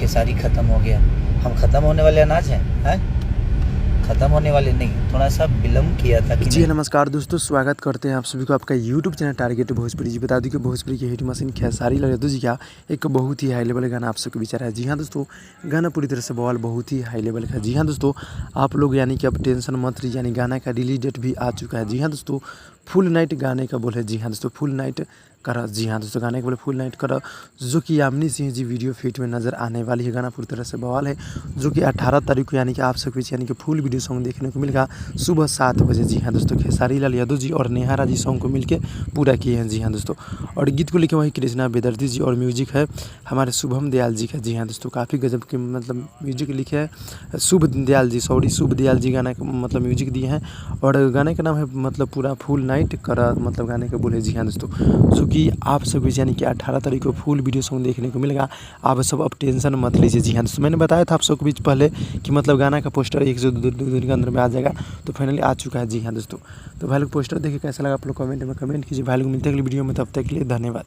खेसारी ख़त्म हो गया। हम ख़त्म होने वाले अनाज हैं? ख़त्म होने वाले नहीं, थोड़ा सा विलम्ब किया था कि जी नहीं। नमस्कार दोस्तों, स्वागत करते हैं आप सभी को आपका यूट्यूब चैनल टारगेट भोजपुरी। जी बता दूं कि भोजपुरी की हिट मशीन खेसारी लाल यादव जी का एक बहुत ही हाई लेवल गाना आप सबके बीच आ रहा है। जी हाँ दोस्तों, गाना पूरी तरह से बवाल बहुत ही हाई लेवल का है। जी हाँ दोस्तों, आप लोग यानी कि अब टेंशन मत लीजिए, यानी गाना का रिलीज डेट भी आ चुका है। जी हाँ दोस्तों, फुल नाइट गाने का बोल है। जी हाँ दोस्तों, फुल नाइट करा। जी हाँ दोस्तों, गाने के बोले फुल नाइट करा, जो कि यामिनी सिंह जी वीडियो फीड में नज़र आने वाली है। गाना पूरी तरह से बवाल है, जो कि 18 तारीख को यानी कि आप सबके बीच यानी कि फुल वीडियो सॉन्ग देखने को मिलेगा सुबह 7 बजे। जी हाँ दोस्तों, खेसारी लाल यादव जी और नेहा राजी सॉन्ग को मिलके पूरा किए हैं। जी हाँ दोस्तों, और गीत को लिखे वही कृष्णा बेदर्दी जी और म्यूजिक है हमारे शुभम दयाल जी का। जी हाँ दोस्तों, काफ़ी गजब के मतलब म्यूजिक लिखे है शुभ दयाल जी, शुभ दयाल जी गाना का मतलब म्यूजिक दिए हैं। और गाने का नाम है मतलब पूरा फुल नाइट करा, मतलब गाने का बोले। जी हाँ दोस्तों, जो कि आप सब यानी कि 18 तारीख को फुल वीडियो सॉन्ग देखने को मिलेगा। आप सब अब टेंशन मत लीजिए। जी हाँ दोस्तों, मैंने बताया था आप सबके बीच पहले कि मतलब गाना का पोस्टर 1 से 2 दिन के अंदर में आ जाएगा, तो फाइनली आ चुका है। जी हाँ दोस्तों, तो भाई लोग पोस्टर देखिए कैसा लगा आप लोग कमेंट में कमेंट कीजिए। भाई लोग मिलते हैं अगली वीडियो में, तब तक के लिए धन्यवाद।